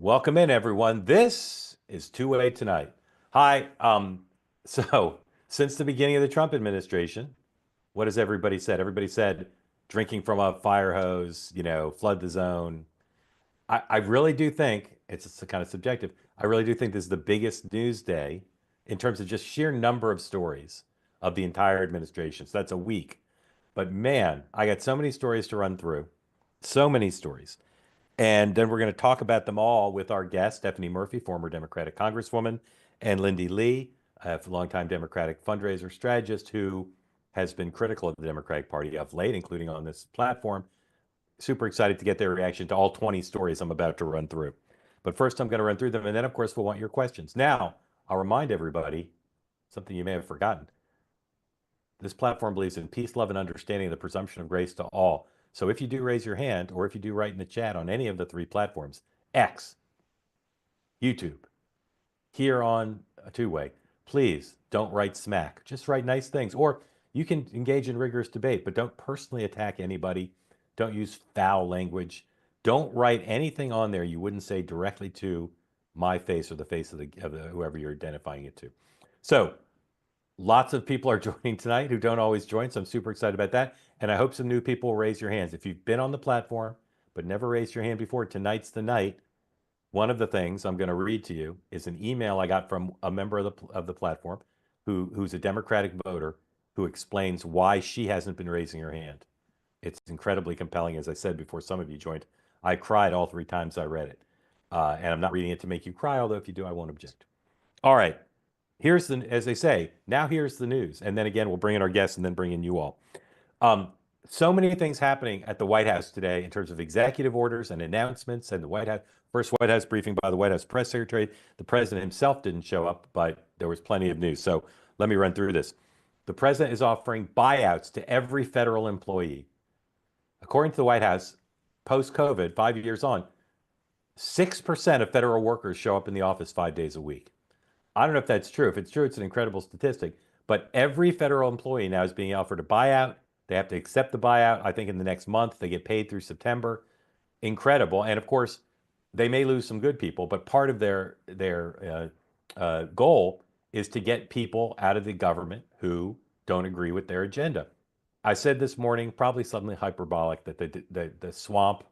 Welcome in, everyone. This is Two-Way Tonight. Hi. So since the beginning of the Trump administration, what has everybody said? Everybody said drinking from a fire hose, flood the zone. I really do think it's kind of subjective. I really do think this is the biggest news day in terms of just sheer number of stories of the entire administration. So that's a week. But man, I got so many stories to run through. So many stories. And then we're going to talk about them all with our guest, Stephanie Murphy, former Democratic Congresswoman, and Lindy Lee, a longtime Democratic fundraiser strategist who has been critical of the Democratic Party of late, including on this platform. Super excited to get their reaction to all 20 stories I'm about to run through. But first, I'm going to run through them, and then, of course, we'll want your questions. Now, I'll remind everybody something you may have forgotten. This platform believes in peace, love, and understanding, the presumption of grace to all. So if you do raise your hand, or if you do write in the chat on any of the three platforms, X, YouTube, here on a Two-Way, please don't write smack. Just write nice things. Or you can engage in rigorous debate, but don't personally attack anybody. Don't use foul language. Don't write anything on there you wouldn't say directly to my face or the face of whoever you're identifying it to. So lots of people are joining tonight who don't always join, so I'm super excited about that. And I hope some new people will raise your hands. If you've been on the platform but never raised your hand before, tonight's the night. One of the things I'm going to read to you is an email I got from a member of the platform who's a Democratic voter who explains why she hasn't been raising her hand. It's incredibly compelling. As I said before, some of you joined. I cried all three times I read it. And I'm not reading it to make you cry, although if you do, I won't object. All right. As they say, now here's the news. And then again, we'll bring in our guests and then bring in you all. So many things happening at the White House today in terms of executive orders and announcements, and the first White House briefing by the White House press secretary. The president himself didn't show up, but there was plenty of news. So let me run through this. The president is offering buyouts to every federal employee. According to the White House, post-COVID, 5 years on, 6% of federal workers show up in the office 5 days a week. I don't know if that's true. If it's true, it's an incredible statistic. But every federal employee now is being offered a buyout. They have to accept the buyout, I think, in the next month. They get paid through September. Incredible. And of course, they may lose some good people, but part of their goal is to get people out of the government who don't agree with their agenda. I said this morning, probably something hyperbolic, that the swamp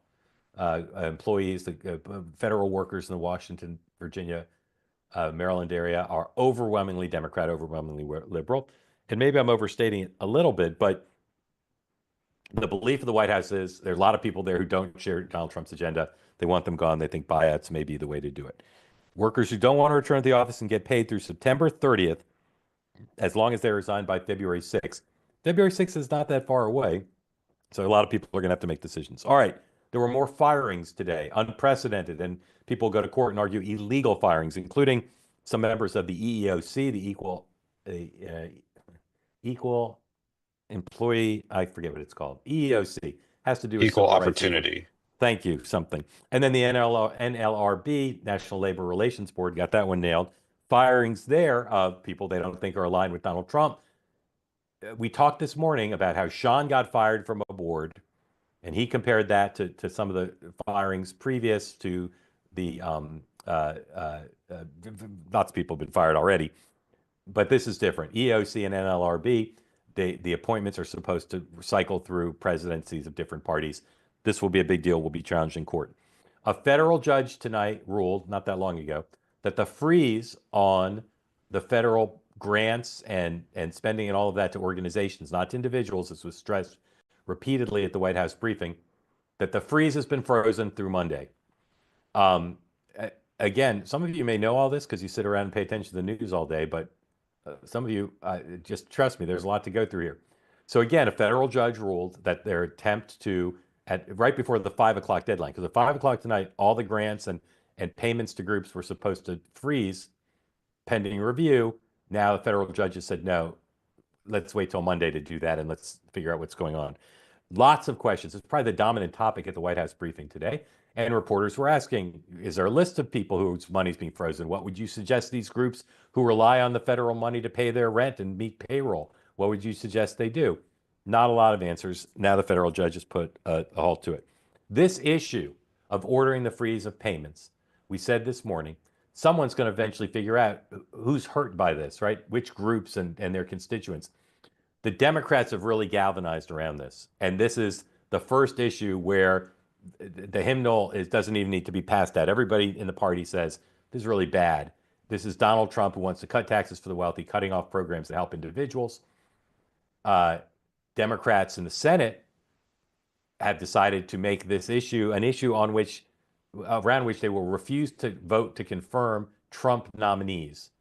employees, the federal workers in the Washington, Virginia, Maryland area are overwhelmingly Democrat, overwhelmingly liberal. And maybe I'm overstating it a little bit, but the belief of the White House is there are a lot of people there who don't share Donald Trump's agenda. They want them gone. They think buyouts may be the way to do it. Workers who don't want to return to the office and get paid through September 30th, as long as they resign by February 6th. February 6th is not that far away, so a lot of people are going to have to make decisions. All right, there were more firings today, unprecedented, and people go to court and argue illegal firings, including some members of the EEOC, the Equal Employee, I forget what it's called. EEOC has to do with Equal civil rights. opportunity. Thank you, something. And then the NLRB, National Labor Relations Board, got that one nailed. Firings there of people they don't think are aligned with Donald Trump. We talked this morning about how Sean got fired from a board, and he compared that to some of the firings previous to the lots of people have been fired already, but this is different. EOC and NLRB, the appointments are supposed to cycle through presidencies of different parties. This will be a big deal. Will be challenged in court. A federal judge tonight ruled, not that long ago, that the freeze on the federal grants and spending and all of that to organizations, not to individuals, this was stressed repeatedly at the White House briefing, that the freeze has been frozen through Monday. Again, some of you may know all this because you sit around and pay attention to the news all day, but some of you, just trust me, there's a lot to go through here. So again, a federal judge ruled that their attempt to, right before the 5 o'clock deadline, because at 5 o'clock tonight, all the grants and payments to groups were supposed to freeze pending review. Now the federal judge has said, no, let's wait till Monday to do that and let's figure out what's going on. Lots of questions. It's probably the dominant topic at the White House briefing today. And reporters were asking, is there a list of people whose money's being frozen? What would you suggest these groups who rely on the federal money to pay their rent and meet payroll, what would you suggest they do? Not a lot of answers. Now the federal judge has put a halt to it. This issue of ordering the freeze of payments we said this morning, someone's going to eventually figure out who's hurt by this, right? Which groups and their constituents. The Democrats have really galvanized around this. And this is the first issue where the hymnal doesn't even need to be passed out. Everybody in the party says this is really bad. This is Donald Trump who wants to cut taxes for the wealthy, cutting off programs that help individuals. Democrats in the Senate have decided to make this issue an issue around which they will refuse to vote to confirm Trump nominees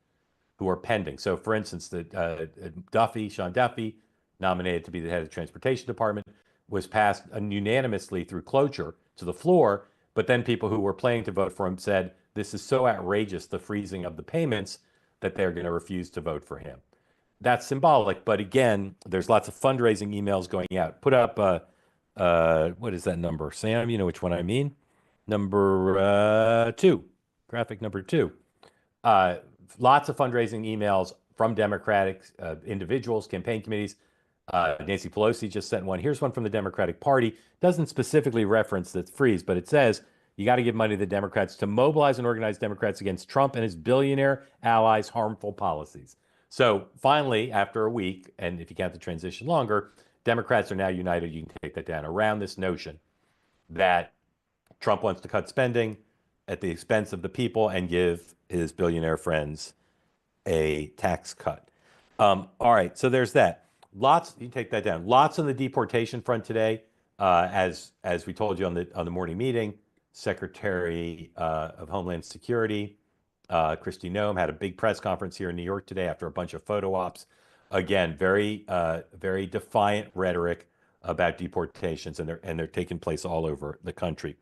who are pending. So, for instance, Sean Duffy, nominated to be the head of the Transportation Department, was passed unanimously through cloture to the floor. But then people who were planning to vote for him said, this is so outrageous, the freezing of the payments, that they're going to refuse to vote for him. That's symbolic. But again, there's lots of fundraising emails going out. Put up, what is that number? Sam, you know which one I mean? Number 2, graphic number 2. Lots of fundraising emails from Democratic individuals, campaign committees. Nancy Pelosi just sent one. Here's one from the Democratic Party. Doesn't specifically reference the freeze, but it says, you got to give money to the Democrats to mobilize and organize Democrats against Trump and his billionaire allies' harmful policies. So finally, after a week, and if you count the transition longer, Democrats are now united. You can take that down around this notion that Trump wants to cut spending at the expense of the people and give his billionaire friends a tax cut. All right, so there's that. Lots, you take that down. Lots on the deportation front today. As we told you on the morning meeting, Secretary of Homeland Security, Kristi Noem, had a big press conference here in New York today after a bunch of photo ops. Again, very defiant rhetoric about deportations, and they're taking place all over the country.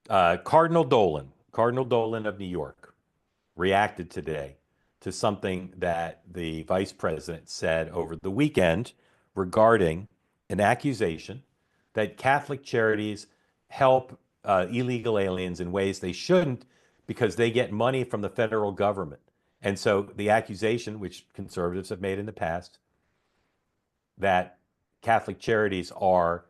Cardinal Dolan of New York, reacted today to something that the vice president said over the weekend regarding an accusation that Catholic charities help illegal aliens in ways they shouldn't because they get money from the federal government. And so the accusation, which conservatives have made in the past, that Catholic charities are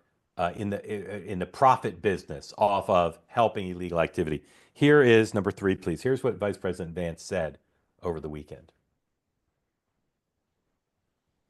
in the profit business off of helping illegal activity. Here is number 3, please. Here's what Vice President Vance said over the weekend.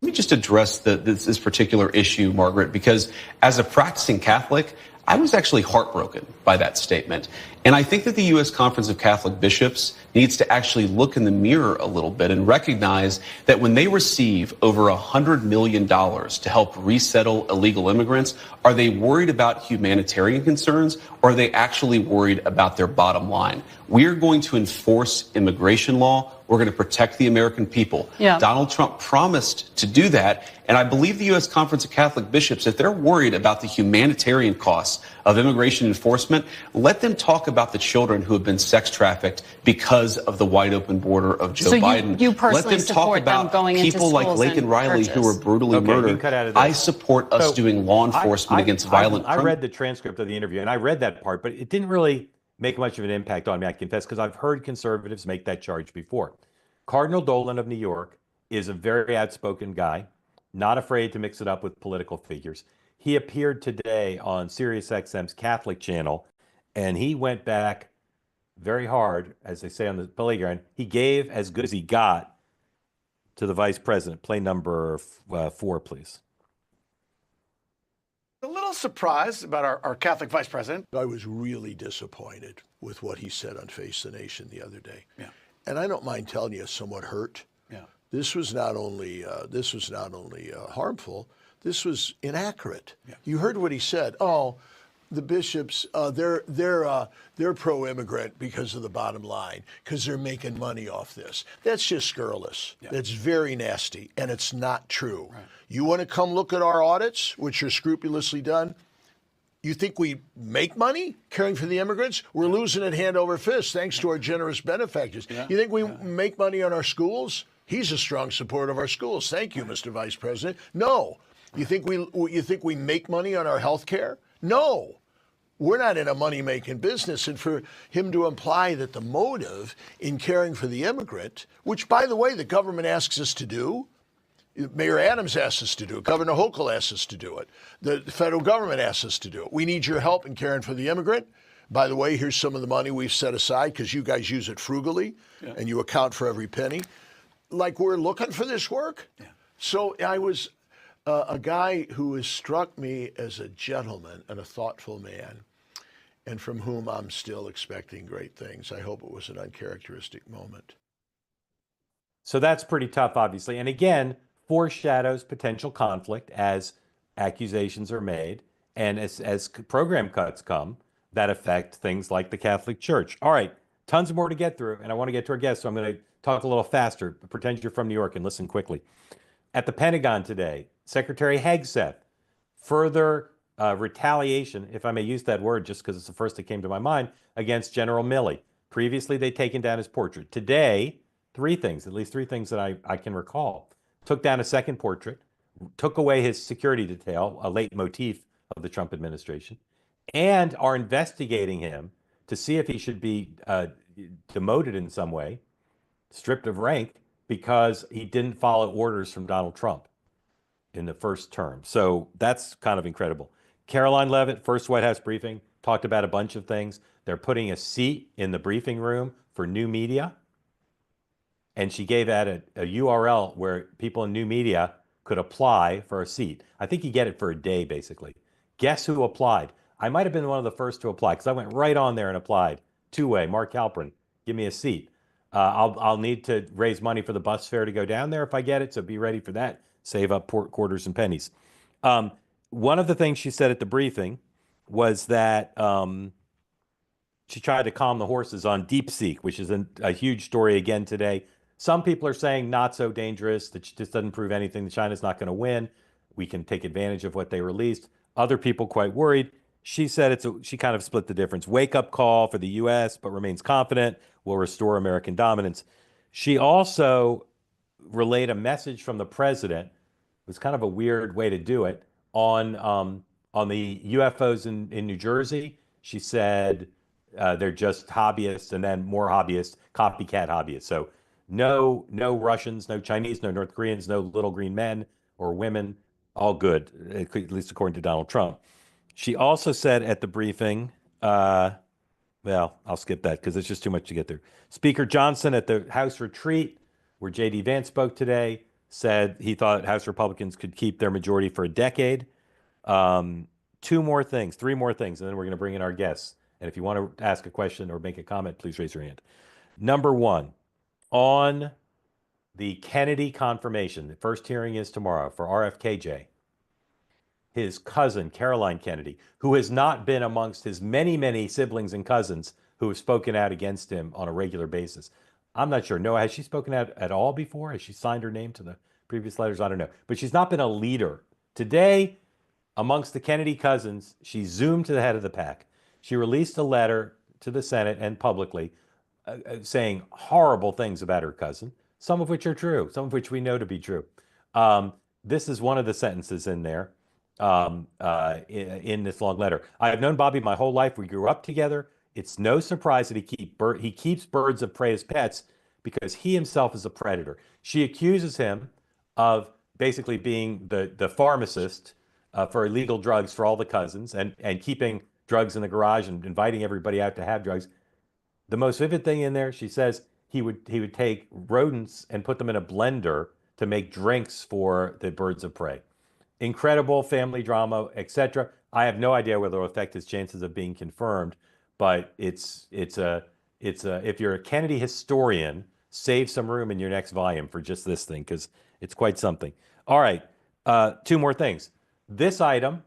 Let me just address this particular issue, Margaret, because as a practicing Catholic, I was actually heartbroken by that statement. And I think that the U.S. Conference of Catholic Bishops needs to actually look in the mirror a little bit and recognize that when they receive over $100 million to help resettle illegal immigrants, are they worried about humanitarian concerns, or are they actually worried about their bottom line? We're going to enforce immigration law. We're going to protect the American people. Yeah. Donald Trump promised to do that. And I believe the U.S. Conference of Catholic Bishops, if they're worried about the humanitarian costs of immigration enforcement, let them talk about the children who have been sex trafficked because of the wide open border of Joe Biden. You personally let them talk about going people like Laken Riley who were brutally murdered. I support us doing law enforcement against violent criminals. I read the transcript of the interview, and I read that part, but it didn't really make much of an impact on me, I confess, because I've heard conservatives make that charge before. Cardinal Dolan of New York is a very outspoken guy, not afraid to mix it up with political figures. He appeared today on SiriusXM's Catholic channel, and he went back very hard, as they say on the playground. He gave as good as he got to the vice president. Play number 4, please. A little surprised about our Catholic vice president. I was really disappointed with what he said on Face the Nation the other day. Yeah. And I don't mind telling you, somewhat hurt. Yeah. This was not only harmful, this was inaccurate. Yeah. You heard what he said. Oh, the bishops, they're pro-immigrant because of the bottom line, because they're making money off this. That's just scurrilous. Yeah. That's very nasty, and it's not true. Right. You want to come look at our audits, which are scrupulously done? You think we make money caring for the immigrants? We're losing it hand over fist thanks to our generous benefactors. Yeah. You think we make money on our schools? He's a strong supporter of our schools. Thank you, Mr. Vice President. No. You think we make money on our health care? No. We're not in a money-making business. And for him to imply that the motive in caring for the immigrant, which, by the way, the government asks us to do, Mayor Adams asks us to do it, Governor Hochul asks us to do it, the federal government asks us to do it. We need your help in caring for the immigrant. By the way, here's some of the money we've set aside because you guys use it frugally and you account for every penny. Like we're looking for this work. Yeah. So I was a guy who has struck me as a gentleman and a thoughtful man, and from whom I'm still expecting great things. I hope it was an uncharacteristic moment. So that's pretty tough, obviously. And again, foreshadows potential conflict as accusations are made and as program cuts come that affect things like the Catholic Church. All right, tons more to get through, and I want to get to our guests, so I'm going to talk a little faster. Pretend you're from New York and listen quickly. At the Pentagon today, Secretary Hegseth, further retaliation, if I may use that word just because it's the first that came to my mind, against General Milley. Previously, they'd taken down his portrait. Today, three things, at least three things that I can recall. Took down a second portrait, took away his security detail, a leitmotif of the Trump administration, and are investigating him to see if he should be demoted in some way, stripped of rank, because he didn't follow orders from Donald Trump in the first term. So that's kind of incredible. Caroline Leavitt, first White House briefing, talked about a bunch of things. They're putting a seat in the briefing room for new media. And she gave out a URL where people in new media could apply for a seat. I think you get it for a day, basically. Guess who applied? I might have been one of the first to apply because I went right on there and applied. Two-way, Mark Halperin, give me a seat. I'll need to raise money for the bus fare to go down there if I get it, so be ready for that. Save up quarters and pennies. One of the things she said at the briefing was that she tried to calm the horses on DeepSeek, which is a huge story again today. Some people are saying not so dangerous, that this doesn't prove anything, that China's not going to win. We can take advantage of what they released. Other people quite worried. She said she kind of split the difference. Wake up call for the U.S., but remains confident will restore American dominance. She also relayed a message from the president. It was kind of a weird way to do it on the UFOs in New Jersey. She said they're just hobbyists, and then more hobbyists, copycat hobbyists. So no Russians, no Chinese, no North Koreans, no little green men or women. All good, at least according to Donald Trump. She also said at the briefing, well, I'll skip that because it's just too much to get through. Speaker Johnson at the House retreat, where J.D. Vance spoke today, said he thought House Republicans could keep their majority for a decade. Three more things, and then we're going to bring in our guests. And if you want to ask a question or make a comment, please raise your hand. Number one, on the Kennedy confirmation, the first hearing is tomorrow for RFKJ. His cousin, Caroline Kennedy, who has not been amongst his many, many siblings and cousins who have spoken out against him on a regular basis. I'm not sure. Noah, has she spoken out at all before? Has she signed her name to the previous letters? I don't know. But she's not been a leader. Today, amongst the Kennedy cousins, she zoomed to the head of the pack. She released a letter to the Senate and publicly saying horrible things about her cousin, some of which are true, some of which we know to be true. This is one of the sentences in there. In this long letter. I have known Bobby my whole life. We grew up together. It's no surprise that he keeps birds of prey as pets because he himself is a predator. She accuses him of basically being the pharmacist for illegal drugs for all the cousins and keeping drugs in the garage and inviting everybody out to have drugs. The most vivid thing in there, she says he would take rodents and put them in a blender to make drinks for the birds of prey. Incredible family drama, etc. I have no idea whether it will affect his chances of being confirmed, but if you're a Kennedy historian, save some room in your next volume for just this thing because it's quite something. All right, two more things. This item,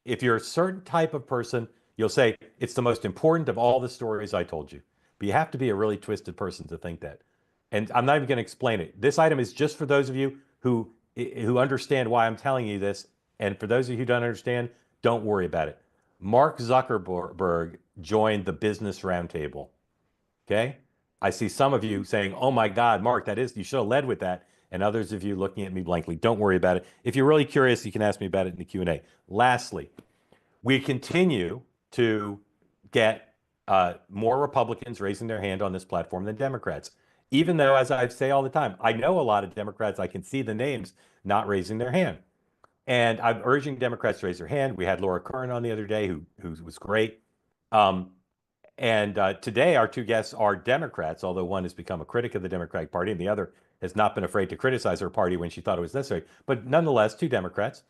if you're a certain type of person, you'll say it's the most important of all the stories I told you. But you have to be a really twisted person to think that. And I'm not even going to explain it. This item is just for those of you who understand why I'm telling you this. And for those of you who don't understand, don't worry about it. Mark Zuckerberg joined the Business Roundtable. Okay? I see some of you saying, oh my God, Mark, you should have led with that. And others of you looking at me blankly. Don't worry about it. If you're really curious, you can ask me about it in the Q&A. Lastly, we continue to get more Republicans raising their hand on this platform than Democrats. Even though, as I say all the time, I know a lot of Democrats, I can see the names not raising their hand. And I'm urging Democrats to raise their hand. We had Laura Curran on the other day, who was great. Today, our two guests are Democrats, although one has become a critic of the Democratic Party and the other has not been afraid to criticize her party when she thought it was necessary. But nonetheless, two Democrats.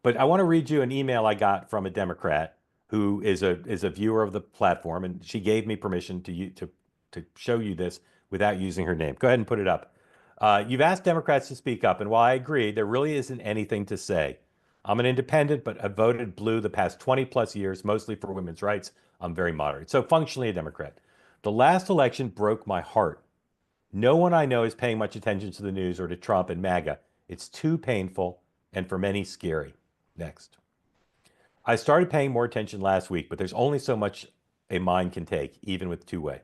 But I want to read you an email I got from a Democrat who is a viewer of the platform, and she gave me permission to show you this without using her name. Go ahead and put it up. You've asked Democrats to speak up, and while I agree, there really isn't anything to say. I'm an independent, but I've voted blue the past 20 plus years, mostly for women's rights. I'm very moderate. So functionally a Democrat. The last election broke my heart. No one I know is paying much attention to the news or to Trump and MAGA. It's too painful and for many scary. Next. I started paying more attention last week, but there's only so much a mind can take, even with two-way.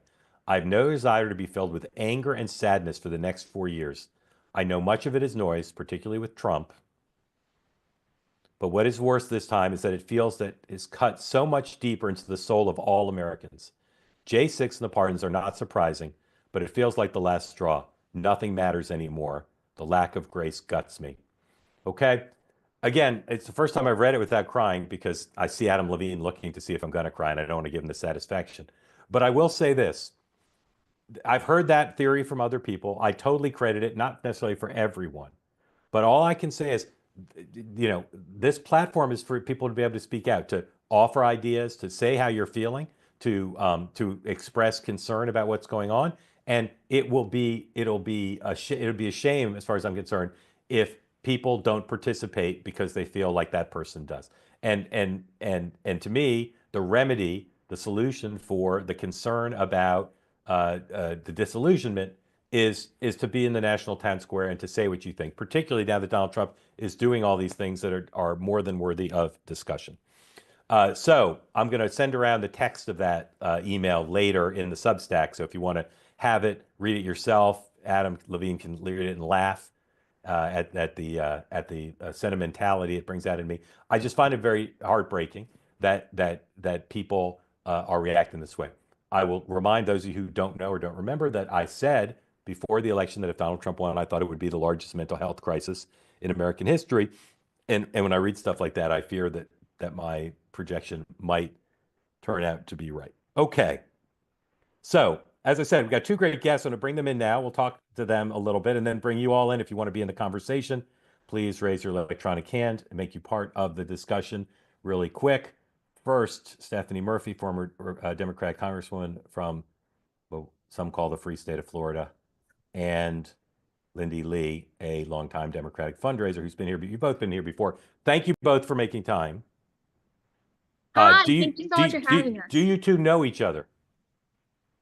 I have no desire to be filled with anger and sadness for the next 4 years. I know much of it is noise, particularly with Trump. But what is worse this time is that it feels that it's cut so much deeper into the soul of all Americans. J6 and the pardons are not surprising, but it feels like the last straw. Nothing matters anymore. The lack of grace guts me. Okay? Again, it's the first time I've read it without crying because I see Adam Levine looking to see if I'm going to cry, and I don't want to give him the satisfaction. But I will say this. I've heard that theory from other people. I totally credit it, not necessarily for everyone. But all I can say is, this platform is for people to be able to speak out, to offer ideas, to say how you're feeling, to express concern about what's going on. And it'll be a shame, as far as I'm concerned, if people don't participate because they feel like that person does. And to me, the remedy, the solution for the concern about the disillusionment is to be in the national town square and to say what you think, particularly now that Donald Trump is doing all these things that are more than worthy of discussion. So I'm going to send around the text of that email later in the Substack. So if you want to have it, read it yourself. Adam Levine can read it and laugh at the sentimentality it brings out in me. I just find it very heartbreaking that people are reacting this way. I will remind those of you who don't know or don't remember that I said before the election that if Donald Trump won, I thought it would be the largest mental health crisis in American history. And when I read stuff like that, I fear that my projection might turn out to be right. Okay. So, as I said, we've got two great guests. I'm going to bring them in now. We'll talk to them a little bit and then bring you all in. If you want to be in the conversation, please raise your electronic hand and make you part of the discussion really quick. First, Stephanie Murphy, former Democrat Congresswoman from what some call the free state of Florida, and Lindy Lee, a longtime Democratic fundraiser who's been here. But you've both been here before. Thank you both for making time. Hi, thank you so much for having us. Do you two know each other?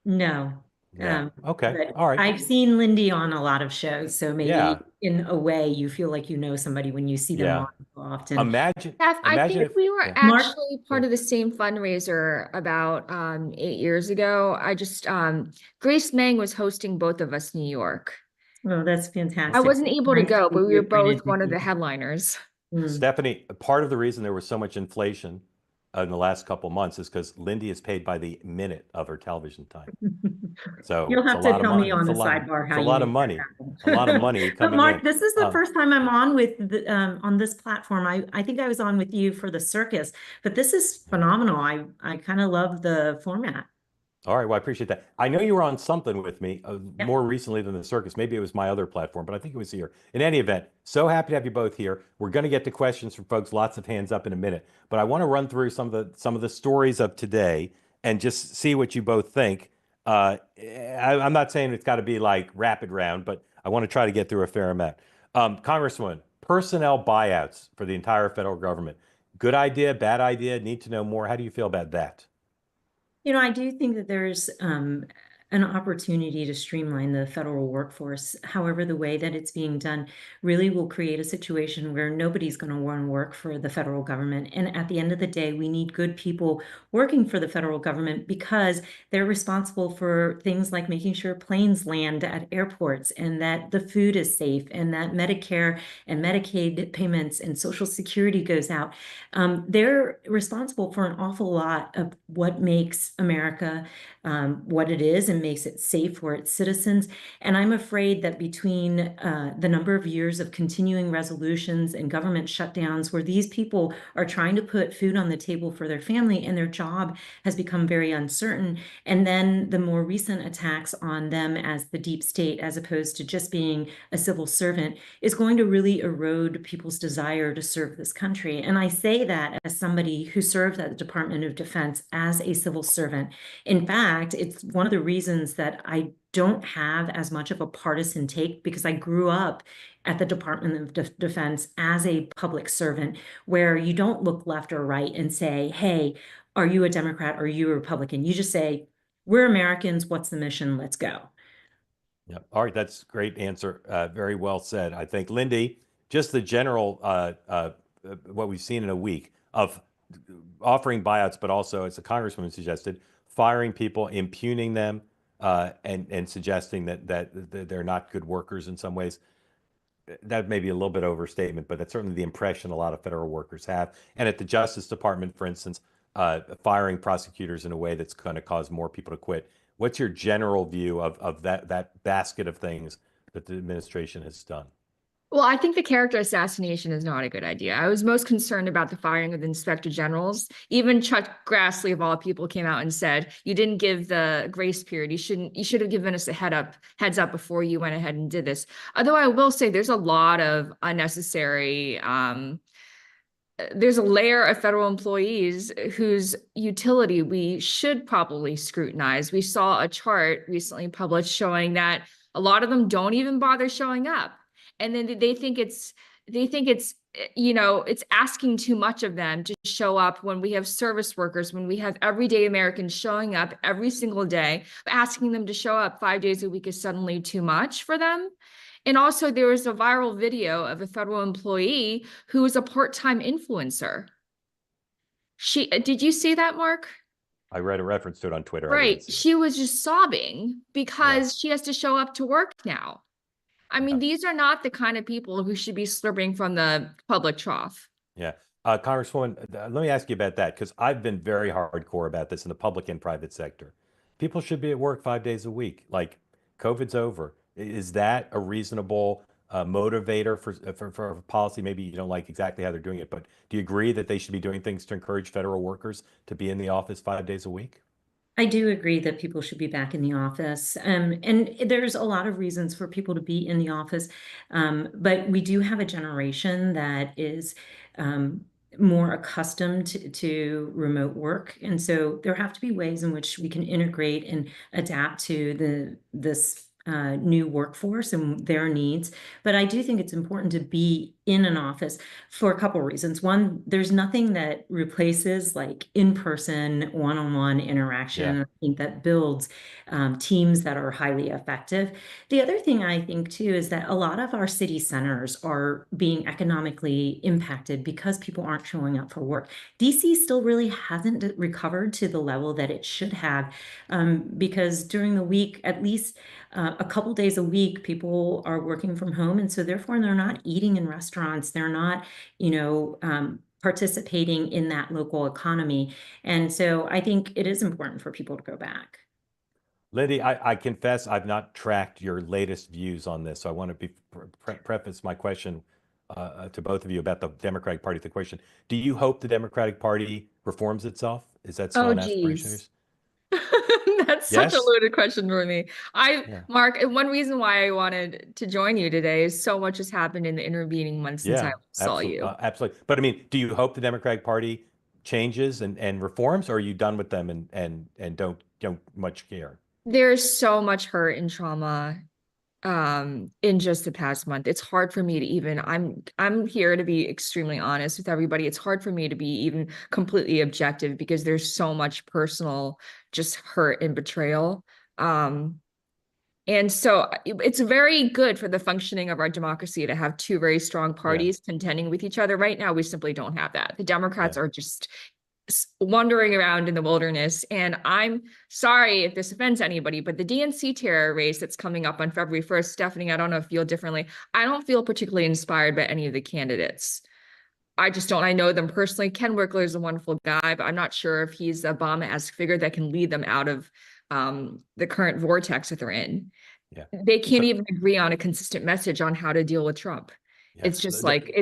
No. Yeah. Okay. All right. I've seen Lindy on a lot of shows, so maybe Yeah. in a way you feel like you know somebody when you see them Yeah. on so often. Imagine. Steph, I Imagine think if we were yeah. actually part of the same fundraiser about 8 years ago. I just Grace Meng was hosting both of us in New York. Oh, that's fantastic. I wasn't able to Nice go, to but meet we you, were both Brandon. one of the headliners. Stephanie, part of the reason there was so much inflation in the last couple months is because Lindy is paid by the minute of her television time. So You'll have to tell me on the sidebar how it's a you lot of make money. that happen. A lot of money But coming Mark, in. this is the first time I'm on with on this platform. I think I was on with you for the circus, but this is phenomenal. I kind of love the format. All right, well, I appreciate that. I know you were on something with me Yep. more recently than the circus. Maybe it was my other platform, but I think it was here. In any event, so happy to have you both here. We're going to get to questions from folks, lots of hands up in a minute, but I want to run through some of the stories of today and just see what you both think. I'm not saying it's got to be like rapid round, but I want to try to get through a fair amount. Congresswoman, personnel buyouts for the entire federal government. Good idea, bad idea, need to know more. How do you feel about that? You know, I do think that there's an opportunity to streamline the federal workforce. However, the way that it's being done really will create a situation where nobody's going to want to work for the federal government. And at the end of the day, we need good people working for the federal government because they're responsible for things like making sure planes land at airports and that the food is safe and that Medicare and Medicaid payments and Social Security goes out. They're responsible for an awful lot of what makes America what it is and and makes it safe for its citizens. And I'm afraid that between the number of years of continuing resolutions and government shutdowns where these people are trying to put food on the table for their family and their job has become very uncertain, and then the more recent attacks on them as the deep state, as opposed to just being a civil servant, is going to really erode people's desire to serve this country. And I say that as somebody who served at the Department of Defense as a civil servant. In fact, it's one of the reasons that I don't have as much of a partisan take, because I grew up at the Department of Defense as a public servant, where you don't look left or right and say, hey, are you a Democrat or are you a Republican? You just say, we're Americans, what's the mission? Let's go. Yeah. All right. That's a great answer. Very well said. I think, Lindy, just the general, what we've seen in a week of offering buyouts, but also, as the congresswoman suggested, firing people, impugning them, and suggesting that they're not good workers in some ways. That may be a little bit overstatement, but that's certainly the impression a lot of federal workers have. And at the Justice Department, for instance, firing prosecutors in a way that's going to cause more people to quit. What's your general view of that basket of things that the administration has done? Well, I think the character assassination is not a good idea. I was most concerned about the firing of the inspector generals. Even Chuck Grassley, of all people, came out and said, you didn't give the grace period. You should have given us a heads up before you went ahead and did this. Although I will say there's a lot of unnecessary there's a layer of federal employees whose utility we should probably scrutinize. We saw a chart recently published showing that a lot of them don't even bother showing up. And then they think it's it's asking too much of them to show up when we have service workers, when we have everyday Americans showing up every single day. Asking them to show up 5 days a week is suddenly too much for them. And also, there was a viral video of a federal employee who was a part-time influencer. Did you see that, Mark? I read a reference to it on Twitter. Right. She was just sobbing because she has to show up to work now. I mean, these are not the kind of people who should be slurping from the public trough. Yeah. Congresswoman, let me ask you about that, because I've been very hardcore about this in the public and private sector. People should be at work 5 days a week. Like, COVID's over. Is that a reasonable motivator for policy? Maybe you don't like exactly how they're doing it, but do you agree that they should be doing things to encourage federal workers to be in the office 5 days a week? I do agree that people should be back in the office. And there's a lot of reasons for people to be in the office. But we do have a generation that is more accustomed to remote work. And so there have to be ways in which we can integrate and adapt to this new workforce and their needs. But I do think it's important to be in an office for a couple of reasons. One, there's nothing that replaces like in-person, one-on-one interaction. Yeah. I think that builds teams that are highly effective. The other thing I think too is that a lot of our city centers are being economically impacted because people aren't showing up for work. DC still really hasn't recovered to the level that it should have, because during the week, at least a couple days a week, people are working from home. And so therefore they're not eating in restaurants. They're not, participating in that local economy. And so I think it is important for people to go back. Lindy, I confess I've not tracked your latest views on this. So I want to preface my question to both of you about the Democratic Party. The question: do you hope the Democratic Party reforms itself? Is that still an aspiration? Geez. That's such a loaded question for me. Mark, one reason why I wanted to join you today is so much has happened in the intervening months since I saw you. Absolutely. But I mean, do you hope the Democratic Party changes and reforms, or are you done with them and don't much care? There's so much hurt and trauma in just the past month. It's hard for me to even, I'm here to be extremely honest with everybody. It's hard for me to be even completely objective because there's so much personal just hurt and betrayal. And so it's very good for the functioning of our democracy to have two very strong parties contending with each other. Right now, we simply don't have that. The Democrats are just wandering around in the wilderness. And I'm sorry if this offends anybody, but the DNC terror race that's coming up on February 1st, Stephanie, I don't know if you feel differently. I don't feel particularly inspired by any of the candidates. I just don't. I know them personally. Ken Wickler is a wonderful guy, but I'm not sure if he's a Obama-esque figure that can lead them out of the current vortex that they're in. Yeah. They can't So, even agree on a consistent message on how to deal with Trump. yeah. It's just like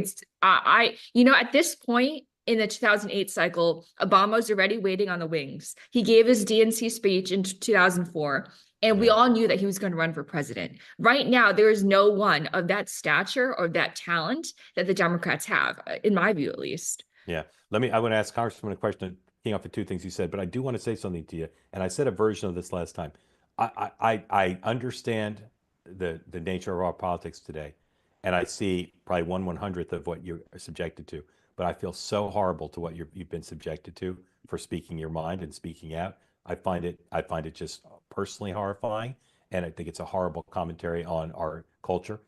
at this point in the 2008 cycle, Obama was already waiting on the wings. He gave his DNC speech in 2004, and we Yeah. all knew that he was going to run for president. Right now, there is no one of that stature or that talent that the Democrats have, in my view, at least. Yeah. I want to ask Congressman a question, keying off the two things you said, but I do want to say something to you. And I said a version of this last time. I understand the nature of our politics today, and I see probably 1/100th of what you're subjected to. But I feel so horrible to what you've been subjected to for speaking your mind and speaking out. I find it just personally horrifying, and I think it's a horrible commentary on our culture.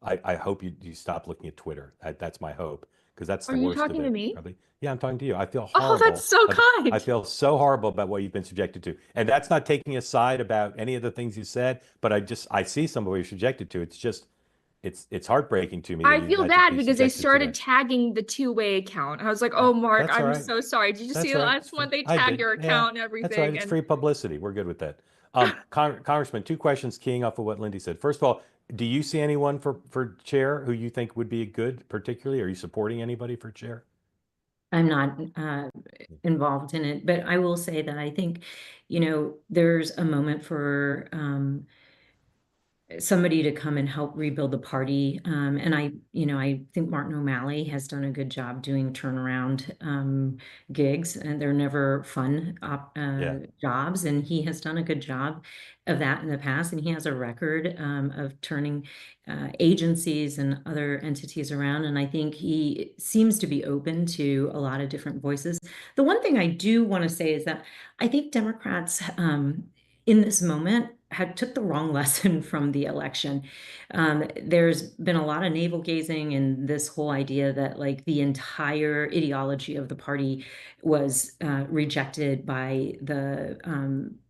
I hope you stop looking at Twitter. That's my hope, because that's Are the you worst of talking to it, me? probably. Yeah, I'm talking to you. I feel Oh, horrible. that's so kind. I feel so horrible about what you've been subjected to. And that's not taking a side about any of the things you said, but I see some of what you're subjected to. It's heartbreaking to me I that feel you'd bad be because they subjected to started that. tagging the two-way account. I was like, oh, Mark, That's all I'm right. so sorry. Did you see That's the all right. last one? They I tagged did. your Yeah, account and that's all right. everything. It's And free publicity. We're good with that. Congressman, two questions keying off of what Lindy said. First of all, do you see anyone for chair who you think would be good, particularly? Are you supporting anybody for chair? I'm not involved in it, but I will say that I think, there's a moment for somebody to come and help rebuild the party. And I think Martin O'Malley has done a good job doing turnaround gigs, and they're never fun Yeah. jobs. And he has done a good job of that in the past. And he has a record of turning agencies and other entities around. And I think he seems to be open to a lot of different voices. The one thing I do want to say is that I think Democrats, in this moment, had took the wrong lesson from the election. There's been a lot of navel gazing and this whole idea that like the entire ideology of the party was rejected by the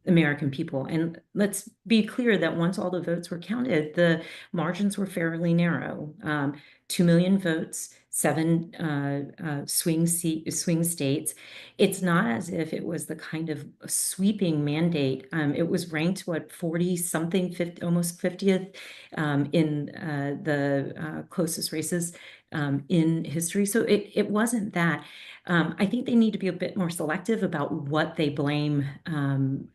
American people. And let's be clear that once all the votes were counted, the margins were fairly narrow. 2 million votes, seven swing states. It's not as if it was the kind of sweeping mandate. It was ranked, 40 something, 50, almost 50th in the closest races in history. So it wasn't that. I think they need to be a bit more selective about what they blame,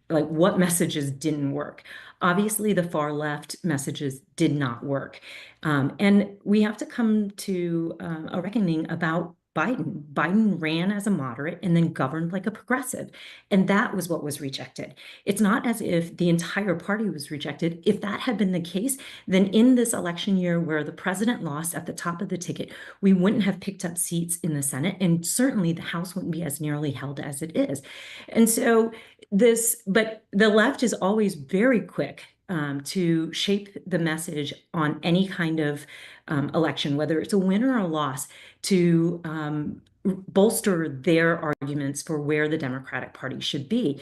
like what messages didn't work. Obviously, the far left messages did not work. And we have to come to a reckoning about Biden. Biden ran as a moderate and then governed like a progressive. And that was what was rejected. It's not as if the entire party was rejected. If that had been the case, then in this election year where the president lost at the top of the ticket, we wouldn't have picked up seats in the Senate. And certainly the House wouldn't be as narrowly held as it is. And so but the left is always very quick to shape the message on any kind of election, whether it's a win or a loss, to bolster their arguments for where the Democratic Party should be.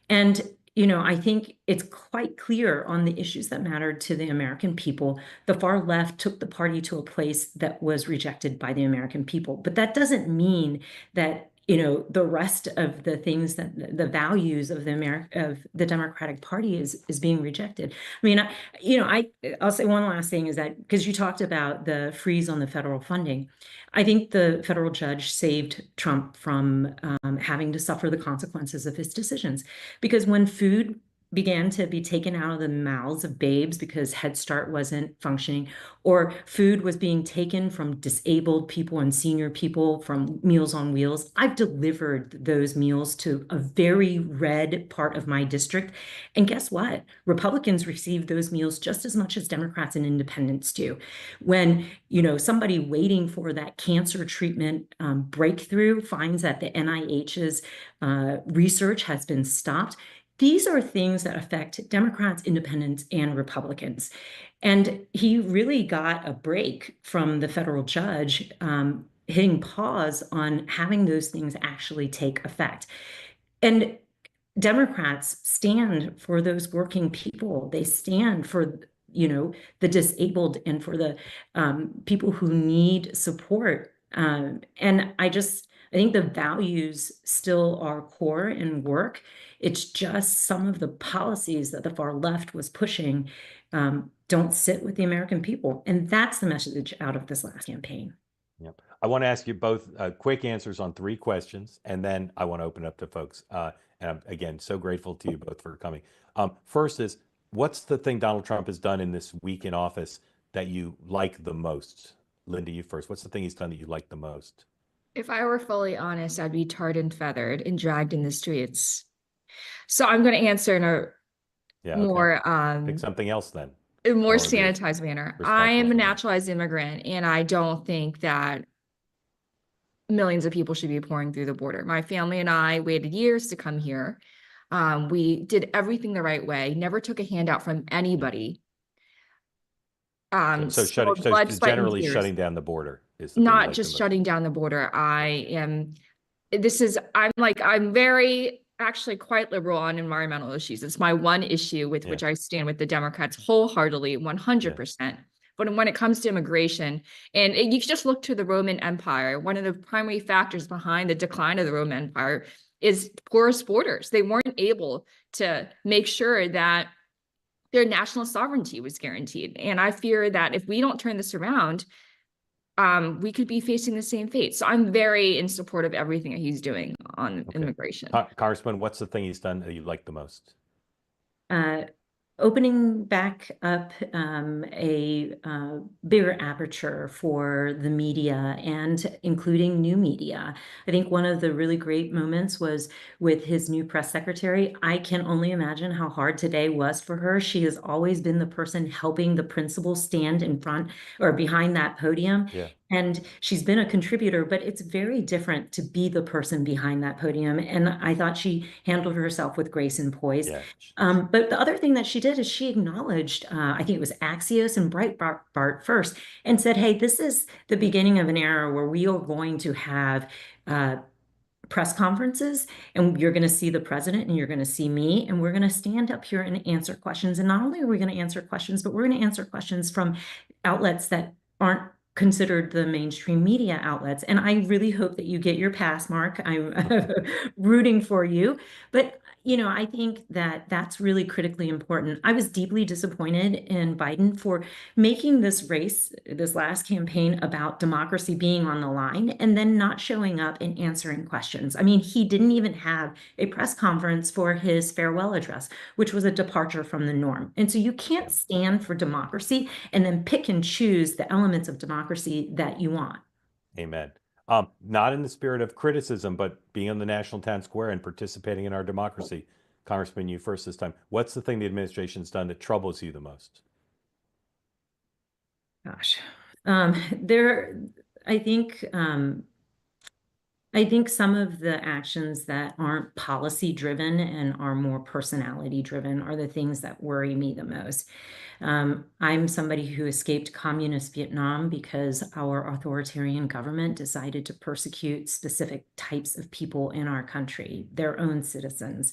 And, I think it's quite clear on the issues that mattered to the American people. The far left took the party to a place that was rejected by the American people. But that doesn't mean that the rest of the things that the values of the Democratic Party is being rejected. I mean, I'll say one last thing is that because you talked about the freeze on the federal funding, I think the federal judge saved Trump from having to suffer the consequences of his decisions, because when food began to be taken out of the mouths of babes because Head Start wasn't functioning, or food was being taken from disabled people and senior people from Meals on Wheels. I've delivered those meals to a very red part of my district. And guess what? Republicans receive those meals just as much as Democrats and independents do. When, somebody waiting for that cancer treatment breakthrough finds that the NIH's research has been stopped, these are things that affect Democrats, independents, and Republicans. And he really got a break from the federal judge hitting pause on having those things actually take effect. And Democrats stand for those working people. They stand for the disabled and for the people who need support. And I think the values still are core and work. It's just some of the policies that the far left was pushing don't sit with the American people. And that's the message out of this last campaign. Yep. I want to ask you both quick answers on 3 questions, and then I want to open up to folks. And I'm, again, so grateful to you both for coming. First is, what's the thing Donald Trump has done in this week in office that you like the most? Linda, you first. What's the thing he's done that you like the most? If I were fully honest, I'd be tarred and feathered and dragged in the streets. So I'm going to answer in a more Pick something else then. more sanitized manner. I am a naturalized immigrant, and I don't think that millions of people should be pouring through the border. My family and I waited years to come here. We did everything the right way, never took a handout from anybody. So generally shutting down the border is not just shutting down the border. I'm very actually quite liberal on environmental issues. It's my one issue with which I stand with the Democrats wholeheartedly, 100%. But when it comes to immigration, and you can just look to the Roman Empire, one of the primary factors behind the decline of the Roman Empire is porous borders. They weren't able to make sure that their national sovereignty was guaranteed. And I fear that if we don't turn this around, we could be facing the same fate. So I'm very in support of everything that he's doing on immigration. Congressman, what's the thing he's done that you like the most? Opening back up a bigger aperture for the media and including new media. I think one of the really great moments was with his new press secretary. I can only imagine how hard today was for her. She has always been the person helping the principal stand in front or behind that podium. Yeah. And she's been a contributor, but it's very different to be the person behind that podium. And I thought she handled herself with grace and poise. Yeah. But the other thing that she did is she acknowledged, I think it was Axios and Breitbart first, and said, hey, this is the beginning of an era where we are going to have press conferences, and you're going to see the president and you're going to see me, and we're going to stand up here and answer questions. And not only are we going to answer questions, but we're going to answer questions from outlets that aren't considered the mainstream media outlets. And I really hope that you get your pass, Mark. I'm rooting for you. But I think that that's really critically important. I was deeply disappointed in Biden for making this race, this last campaign, about democracy being on the line and then not showing up and answering questions. I mean, he didn't even have a press conference for his farewell address, which was a departure from the norm. And so you can't stand for democracy and then pick and choose the elements of democracy that you want. Amen. Not in the spirit of criticism, but being on the national town square and participating in our democracy. Congressman, you first this time. What's the thing the administration's done that troubles you the most? Gosh, I think some of the actions that aren't policy driven and are more personality driven are the things that worry me the most. I'm somebody who escaped communist Vietnam because our authoritarian government decided to persecute specific types of people in our country, their own citizens.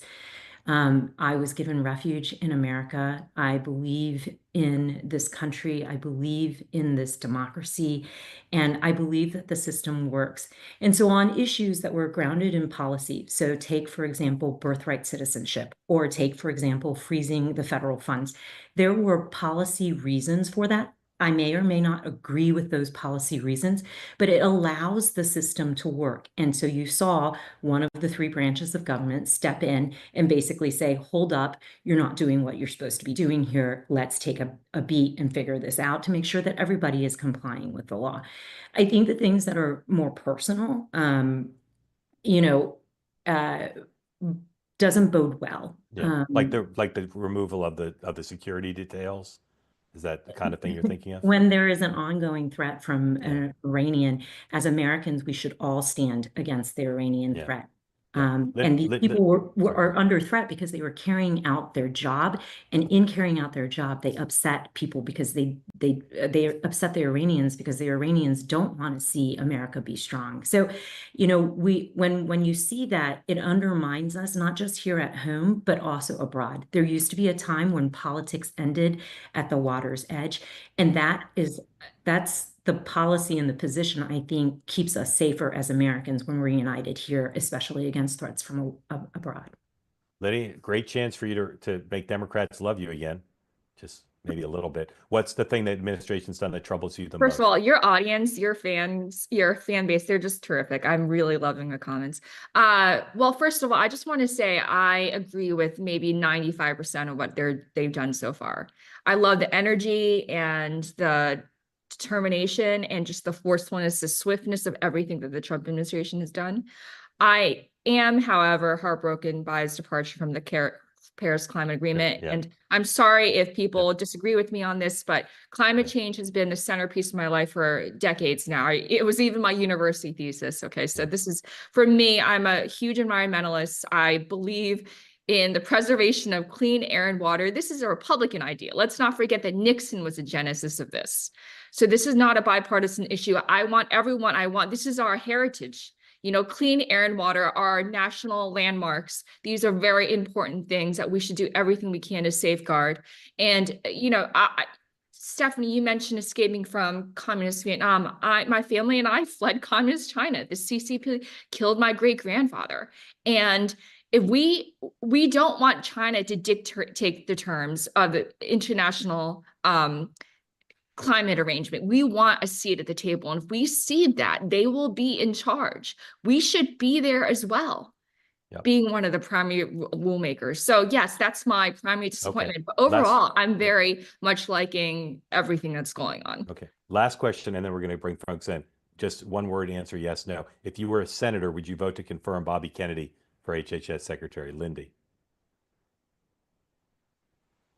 I was given refuge in America. I believe in this country. I believe in this democracy, and I believe that the system works. And so on issues that were grounded in policy, so take, for example, birthright citizenship, or take, for example, freezing the federal funds, there were policy reasons for that. I may or may not agree with those policy reasons, but it allows the system to work. And so you saw one of the 3 branches of government step in and basically say, hold up, you're not doing what you're supposed to be doing here. Let's take a beat and figure this out to make sure that everybody is complying with the law. I think the things that are more personal, doesn't bode well. Yeah. Like the removal of the security details. Is that the kind of thing you're thinking of? When there is an ongoing threat from an Iranian, as Americans, we should all stand against the Iranian threat. And these people are under threat because they were carrying out their job, and in carrying out their job, they upset people because they upset the Iranians because the Iranians don't want to see America be strong. So, when you see that, it undermines us not just here at home but also abroad. There used to be a time when politics ended at the water's edge, and that is That's the policy and the position I think keeps us safer as Americans when we're united here, especially against threats from abroad. Liddy, great chance for you to make Democrats love you again. Just maybe a little bit. What's the thing the administration's done that troubles you the First most? of all, your audience, your fans, your fan base, they're just terrific. I'm really loving the comments. Well, first of all, I just want to say I agree with maybe 95% of what they've done so far. I love the energy and the determination and just the forcefulness, the swiftness of everything that the Trump administration has done. I am, however, heartbroken by his departure from the Paris Climate Agreement. Yeah. And I'm sorry if people disagree with me on this, but climate change has been the centerpiece of my life for decades now. It was even my university thesis. Okay, so this is, for me, I'm a huge environmentalist. I believe in the preservation of clean air and water. This is a Republican idea. Let's not forget that Nixon was the genesis of this. So this is not a bipartisan issue. I want everyone, this is our heritage. You know, clean air and water are national landmarks. These are very important things that we should do everything we can to safeguard. And, you know, Stephanie, you mentioned escaping from communist Vietnam. My family and I fled communist China. The CCP killed my great-grandfather. And if we don't want China to dictate the terms of the international climate arrangement. We want a seat at the table. And if we cede that, they will be in charge. We should be there as well, being one of the primary rulemakers. So yes, that's my primary disappointment. But overall, I'm very much liking everything that's going on. Okay. Last question, and then we're going to bring folks in. Just one word answer, yes, no. If you were a senator, would you vote to confirm Bobby Kennedy for HHS Secretary? Lindy.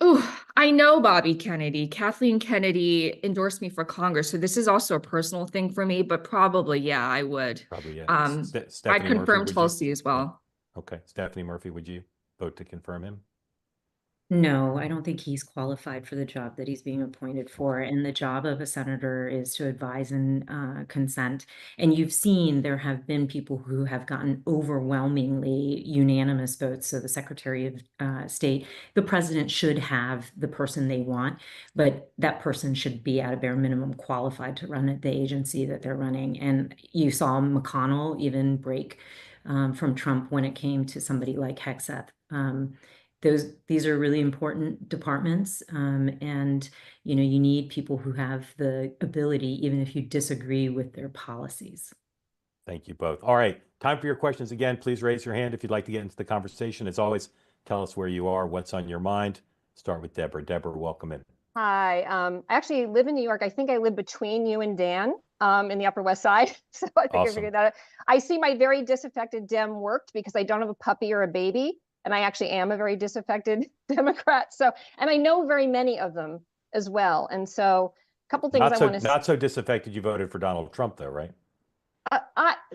Oh, I know Bobby Kennedy. Kathleen Kennedy endorsed me for Congress. So this is also a personal thing for me, but probably, yeah, I would. Probably, yeah. I'd confirm Tulsi as well. Yeah. Okay. Stephanie Murphy, would you vote to confirm him? No, I don't think he's qualified for the job that he's being appointed for. And the job of a senator is to advise and consent. And you've seen there have been people who have gotten overwhelmingly unanimous votes. So the Secretary of State, the president should have the person they want, but that person should be at a bare minimum qualified to run the agency that they're running. And you saw McConnell even break from Trump when it came to somebody like Hegseth. These are really important departments, and you know, you need people who have the ability, even if you disagree with their policies. Thank you both. All right, time for your questions again. Please raise your hand if you'd like to get into the conversation. As always, tell us where you are, what's on your mind. Start with Deborah. Deborah, welcome in. Hi, I actually live in New York. I think I live between you and Dan in the Upper West Side. So I think I figured that out. I see my very disaffected Dem worked because I don't have a puppy or a baby. And I actually am a very disaffected Democrat. So, and I know very many of them as well. And so a couple things I want to say. Not so disaffected you voted for Donald Trump though, right?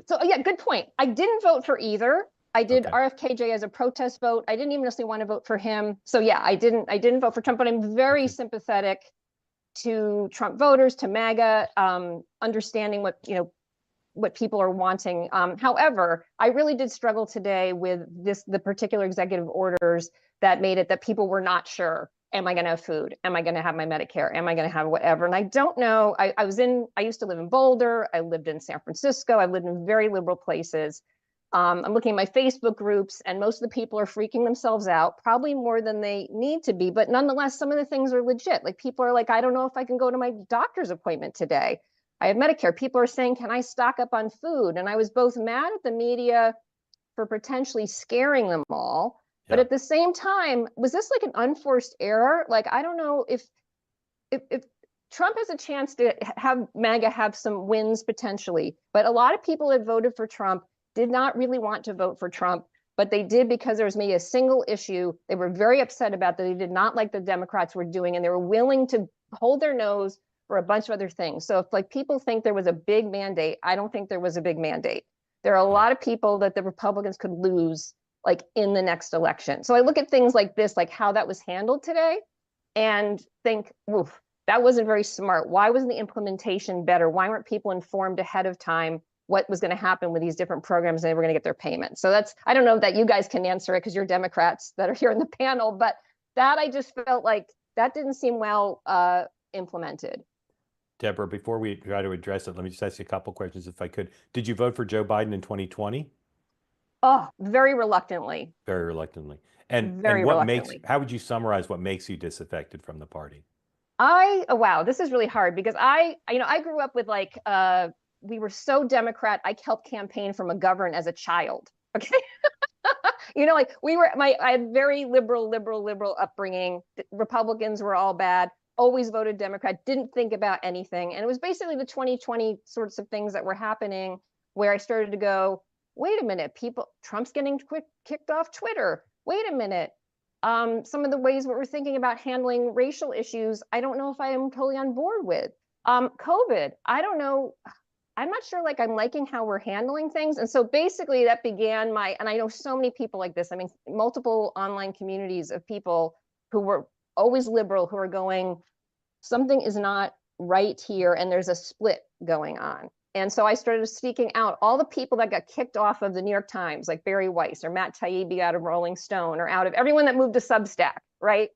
So yeah, good point. I didn't vote for either. I did RFKJ as a protest vote. I didn't even necessarily want to vote for him. So yeah, I didn't vote for Trump, but I'm very sympathetic to Trump voters, to MAGA, understanding what people are wanting. However, I really did struggle today with the particular executive orders that made it that people were not sure. Am I going to have food? Am I going to have my Medicare? Am I going to have whatever? And I don't know. I used to live in Boulder. I lived in San Francisco. I've lived in very liberal places. I'm looking at my Facebook groups, and most of the people are freaking themselves out, probably more than they need to be. But nonetheless, some of the things are legit. Like people are like, I don't know if I can go to my doctor's appointment today. I have Medicare. People are saying, can I stock up on food? And I was both mad at the media for potentially scaring them all. Yeah. But at the same time, was this like an unforced error? Like, I don't know if Trump has a chance to have MAGA have some wins potentially, but a lot of people that voted for Trump did not really want to vote for Trump, but they did because there was maybe a single issue they were very upset about that they did not like the Democrats were doing, and they were willing to hold their nose for a bunch of other things. So if like people think there was a big mandate, I don't think there was a big mandate. There are a lot of people that the Republicans could lose like in the next election. So I look at things like this, like how that was handled today, and think, oof, that wasn't very smart. Why wasn't the implementation better? Why weren't people informed ahead of time what was going to happen with these different programs and they were going to get their payment? So that's, I don't know that you guys can answer it because you're Democrats that are here in the panel, but that I just felt like that didn't seem well implemented. Deborah, before we try to address it, let me just ask you a couple questions if I could. Did you vote for Joe Biden in 2020? Oh, very reluctantly. Very reluctantly. And Very what makes, reluctantly. how would you summarize what makes you disaffected from the party? Oh, wow, this is really hard because I grew up with like we were so Democrat. I helped campaign for McGovern as a child. Okay. Like I had very liberal upbringing. Republicans were all bad, always voted Democrat, didn't think about anything. And it was basically the 2020 sorts of things that were happening where I started to go, wait a minute, Trump's getting kicked off Twitter. Wait a minute. Some of the ways what we're thinking about handling racial issues, I don't know if I am totally on board with. COVID, I don't know. I'm not sure like I'm liking how we're handling things. And so basically that began and I know so many people like this. I mean, multiple online communities of people who were always liberal, who are going, something is not right here. And there's a split going on. And so I started speaking out all the people that got kicked off of the New York Times, like Barry Weiss or Matt Taibbi out of Rolling Stone, or out of everyone that moved to Substack, right?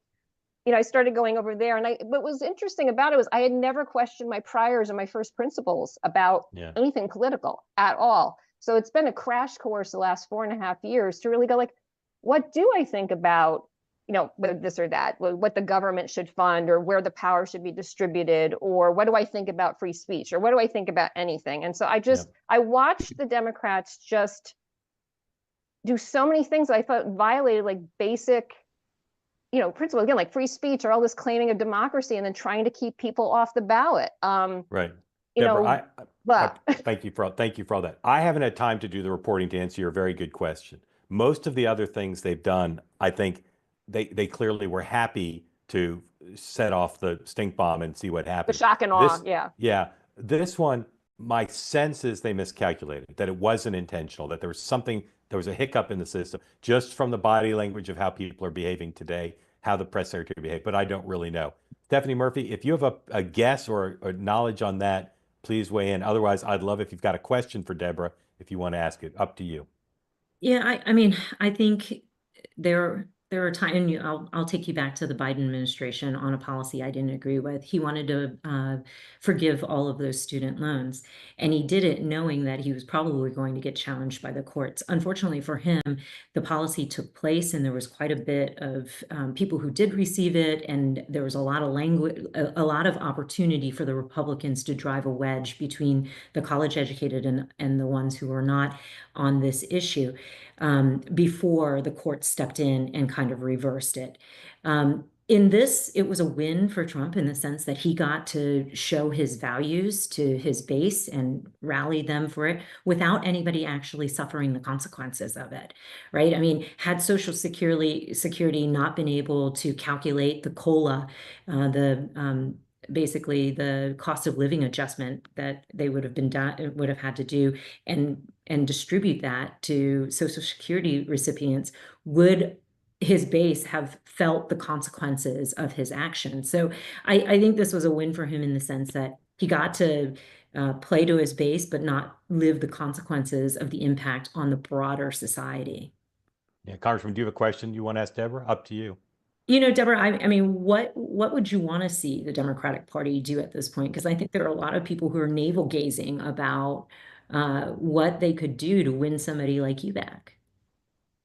I started going over there. And what was interesting about it was I had never questioned my priors or my first principles about anything political at all. So it's been a crash course the last 4.5 years to really go like, what do I think about, whether this or that, what the government should fund or where the power should be distributed, or what do I think about free speech, or what do I think about anything? And so I watched the Democrats just do so many things that I thought violated like basic principles, again, like free speech or all this claiming of democracy and then trying to keep people off the ballot. Right. Deborah, thank you for all that. I haven't had time to do the reporting to answer your very good question. Most of the other things they've done, I think they clearly were happy to set off the stink bomb and see what happened. The shock and awe, yeah. Yeah. This one, my sense is they miscalculated, that it wasn't intentional, that there was a hiccup in the system just from the body language of how people are behaving today, how the press secretary behaved, but I don't really know. Stephanie Murphy, if you have a guess or knowledge on that, please weigh in. Otherwise, I'd love if you've got a question for Deborah, if you want to ask it, up to you. Yeah, I mean, I think there are times, and I'll take you back to the Biden administration on a policy I didn't agree with. He wanted to forgive all of those student loans, and he did it knowing that he was probably going to get challenged by the courts. Unfortunately for him, the policy took place, and there was quite a bit of people who did receive it, and there was a lot of opportunity for the Republicans to drive a wedge between the college educated and the ones who were not on this issue. Before the court stepped in and kind of reversed it. In this, it was a win for Trump in the sense that he got to show his values to his base and rally them for it without anybody actually suffering the consequences of it, right? I mean, had Social Security not been able to calculate the COLA, basically the cost of living adjustment that they would have had to do and distribute that to Social Security recipients, would his base have felt the consequences of his action? So I think this was a win for him in the sense that he got to play to his base, but not live the consequences of the impact on the broader society. Yeah, Congressman, do you have a question you want to ask Deborah? Up to you. Deborah, I mean, what would you want to see the Democratic Party do at this point? Because I think there are a lot of people who are navel gazing about what they could do to win somebody like you back.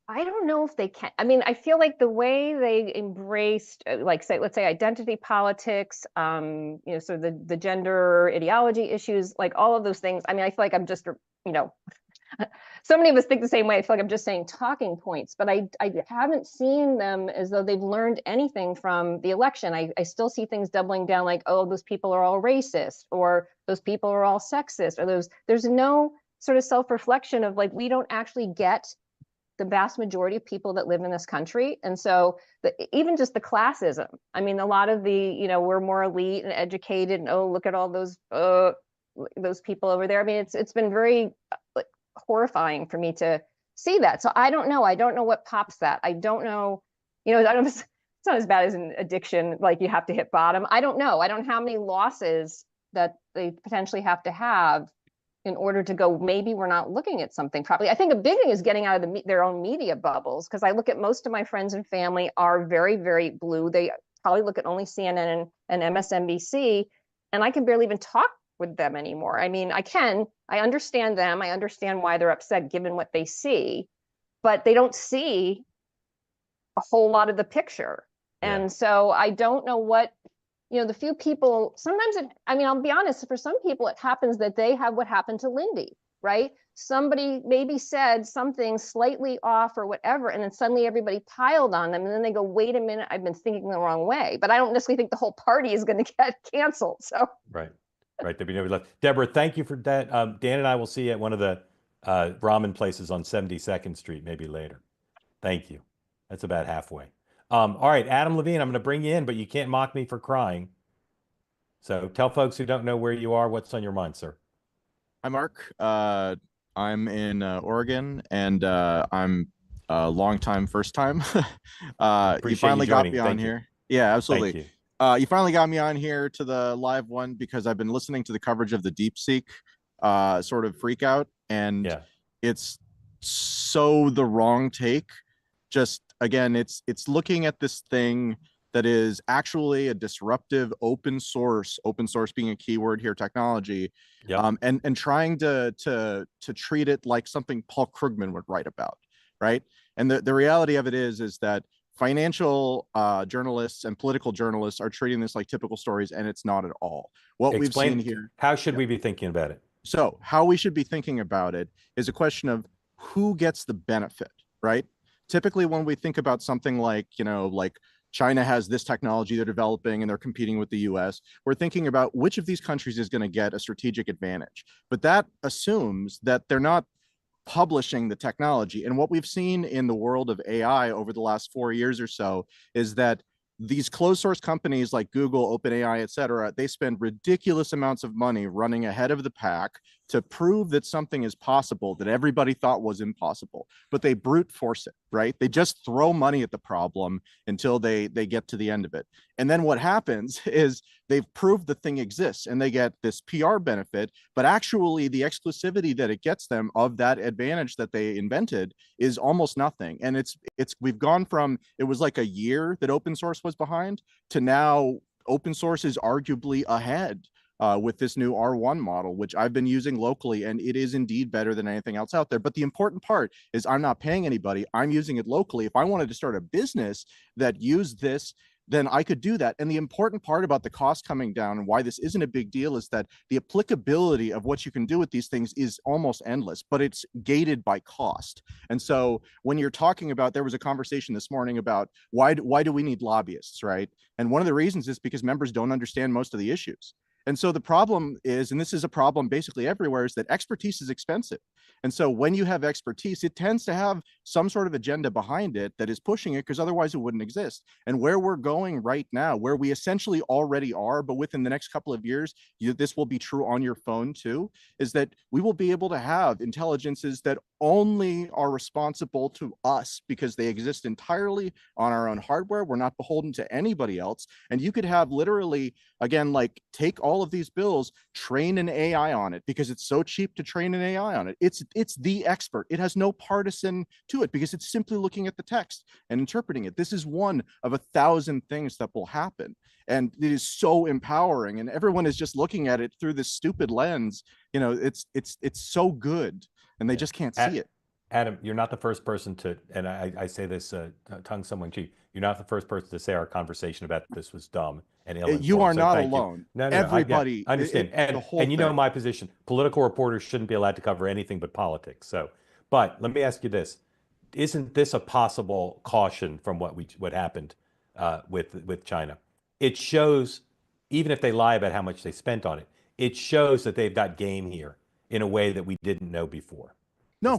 I don't know if they can. I mean, I feel like the way they embraced, let's say identity politics, sort of the gender ideology issues, like all of those things. I mean, I feel like I'm just, so many of us think the same way. I feel like I'm just saying talking points, but I haven't seen them as though they've learned anything from the election. I still see things doubling down like, oh, those people are all racist, or those people are all sexist, or there's no sort of self-reflection of like, we don't actually get the vast majority of people that live in this country. And so even just the classism, I mean, a lot of we're more elite and educated and, oh, look at all those people over there. I mean, it's been very horrifying for me to see that. So I don't know what pops that. I don't know, I don't know, it's not as bad as an addiction, like you have to hit bottom. I don't know how many losses that they potentially have to have in order to go, maybe we're not looking at something properly. I think a big thing is getting out of their own media bubbles, because I look at most of my friends and family are very, very blue. They probably look at only CNN and MSNBC. and I can barely even talk with them anymore. I mean, I understand them. I understand why they're upset given what they see, but they don't see a whole lot of the picture. Yeah. And so I don't know what, the few people, sometimes I'll be honest, for some people, it happens that they have what happened to Lindy, right? Somebody maybe said something slightly off or whatever, and then suddenly everybody piled on them. And then they go, wait a minute, I've been thinking the wrong way. But I don't necessarily think the whole party is going to get canceled. So Right. Right. There'd be nobody left. Deborah, thank you for that. Dan and I will see you at one of the ramen places on 72nd Street, maybe later. Thank you. That's about halfway. All right, Adam Levine, I'm going to bring you in, but you can't mock me for crying. So tell folks who don't know where you are, what's on your mind, sir. Hi, Mark. I'm in Oregon, and I'm a long time, first time. You finally got me on here. Yeah, absolutely. Thank you. You finally got me on here to the live one because I've been listening to the coverage of the DeepSeek sort of freak out, and it's so the wrong take. Just again, it's looking at this thing that is actually a disruptive open source being a keyword here, technology, and trying to treat it like something Paul Krugman would write about, right? And the reality of it is that financial journalists and political journalists are treating this like typical stories, and it's not at all. What we've seen here. How should we be thinking about it? So how we should be thinking about it is a question of who gets the benefit, right? Typically, when we think about something like, like China has this technology they're developing and they're competing with the US, we're thinking about which of these countries is going to get a strategic advantage. But that assumes that they're not publishing the technology. And what we've seen in the world of AI over the last 4 years or so is that these closed source companies like Google, OpenAI, et cetera, they spend ridiculous amounts of money running ahead of the pack to prove that something is possible that everybody thought was impossible, but they brute force it, right? They just throw money at the problem until they get to the end of it. And then what happens is they've proved the thing exists and they get this PR benefit, but actually the exclusivity that it gets them of that advantage that they invented is almost nothing. And we've gone from, it was like a year that open source was behind to now open source is arguably ahead with this new R1 model, which I've been using locally, and it is indeed better than anything else out there. But the important part is I'm not paying anybody. I'm using it locally. If I wanted to start a business that used this, then I could do that. And the important part about the cost coming down and why this isn't a big deal is that the applicability of what you can do with these things is almost endless, but it's gated by cost. And so when you're talking about, there was a conversation this morning about why do we need lobbyists, right? And one of the reasons is because members don't understand most of the issues. And so the problem is, and this is a problem basically everywhere, is that expertise is expensive. And so when you have expertise, it tends to have some sort of agenda behind it that is pushing it, because otherwise it wouldn't exist. And where we're going right now, where we essentially already are, but within the next couple of years, this will be true on your phone too, is that we will be able to have intelligences that only are responsible to us because they exist entirely on our own hardware. We're not beholden to anybody else. And you could have literally, again, like take all of these bills, train an AI on it because it's so cheap to train an AI on it. It's the expert. It has no partisan to it because it's simply looking at the text and interpreting it. This is one of 1,000 things that will happen. And it is so empowering. And everyone is just looking at it through this stupid lens. It's so good. And they just can't see it. Adam, you're not the first person to, and I say this tongue somewhat cheap, you're not the first person to say our conversation about this was dumb and ill-informed. You are not alone. No, everybody. I understand. And you know my position. Political reporters shouldn't be allowed to cover anything but politics. So, but let me ask you this. Isn't this a possible caution from what happened with China? It shows, even if they lie about how much they spent on it, it shows that they've got game here in a way that we didn't know before. No,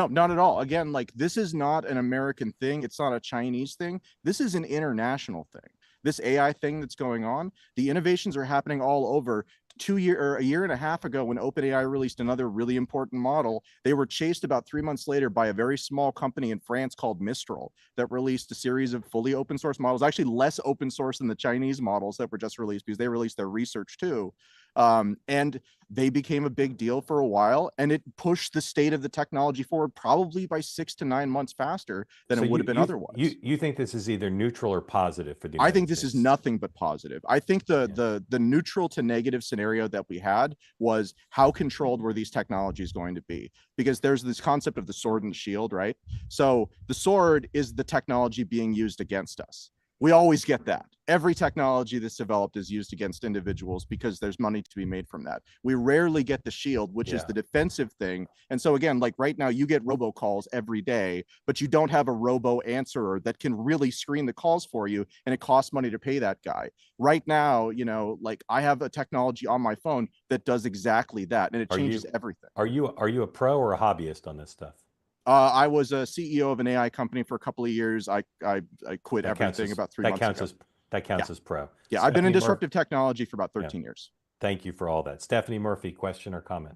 not at all. Again, like this is not an American thing. It's not a Chinese thing. This is an international thing. This AI thing that's going on, the innovations are happening all over. A year and a half ago, when OpenAI released another really important model, they were chased about 3 months later by a very small company in France called Mistral that released a series of fully open source models, actually less open source than the Chinese models that were just released because they released their research too. And they became a big deal for a while, and it pushed the state of the technology forward probably by 6 to 9 months faster than it would have been otherwise. You think this is either neutral or positive for the I United think this is States? nothing but positive. I think the neutral to negative scenario that we had was how controlled were these technologies going to be? Because there's this concept of the sword and the shield, right? So the sword is the technology being used against us. We always get that. Every technology that's developed is used against individuals because there's money to be made from that. We rarely get the shield, which is the defensive thing. And so again, like right now, you get robocalls every day, but you don't have a robo answerer that can really screen the calls for you, and it costs money to pay that guy. Right now, you know, like I have a technology on my phone that does exactly that, and it changes everything. Are you a pro or a hobbyist on this stuff? I was a CEO of an AI company for a couple of years. I quit everything about 3 months ago. That counts as pro. Yeah, I've been in disruptive technology for about 13 years. Thank you for all that. Stephanie Murphy, question or comment?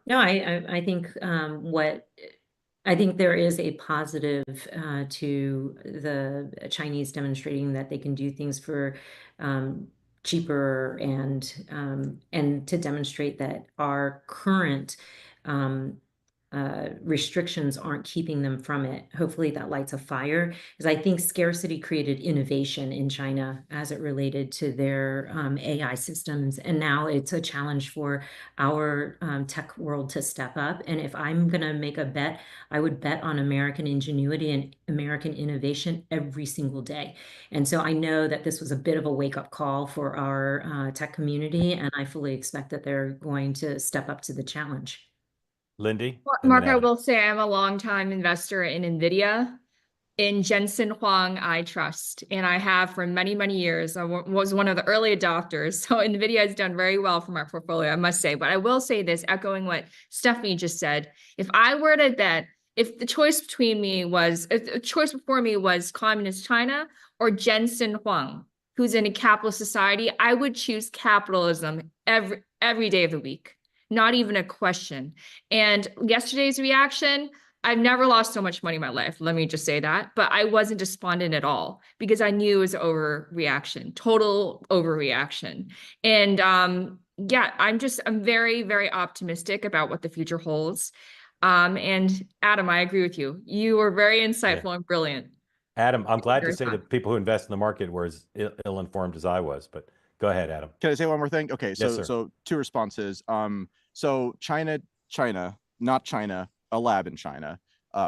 No, I think I think there is a positive to the Chinese demonstrating that they can do things for cheaper, and to demonstrate that our current restrictions aren't keeping them from it. Hopefully that lights a fire, because I think scarcity created innovation in China as it related to their AI systems. And now it's a challenge for our tech world to step up. And if I'm going to make a bet, I would bet on American ingenuity and American innovation every single day. And so I know that this was a bit of a wake-up call for our tech community, and I fully expect that they're going to step up to the challenge. Lindy? Mark, I will say I'm a longtime investor in NVIDIA. In Jensen Huang, I trust, and I have for many, many years. I was one of the early adopters. So NVIDIA has done very well for my portfolio, I must say. But I will say this, echoing what Stephanie just said, if I were to bet, if the choice before me was communist China or Jensen Huang, who's in a capitalist society, I would choose capitalism every day of the week. Not even a question. And yesterday's reaction, I've never lost so much money in my life. Let me just say that. But I wasn't despondent at all because I knew it was overreaction, total overreaction. And yeah, I'm very, very optimistic about what the future holds. And Adam, I agree with you. You were very insightful and brilliant. Adam, I'm glad to say that people who invest in the market were as ill-informed as I was, but go ahead, Adam. Can I say one more thing? Okay, so Yes, so two responses. So China, not China, a lab in China,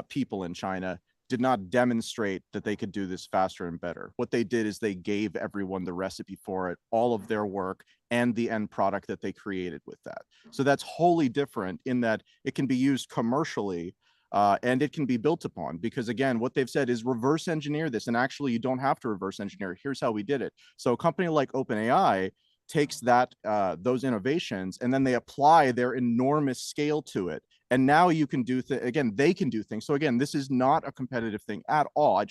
people in China did not demonstrate that they could do this faster and better. What they did is they gave everyone the recipe for it, all of their work, and the end product that they created with that. So that's wholly different in that it can be used commercially, and it can be built upon, because again, what they've said is reverse engineer this. And actually you don't have to reverse engineer. Here's how we did it. So a company like OpenAI takes that those innovations, and then they apply their enormous scale to it. And now you can do again, they can do things. So again, this is not a competitive thing at all.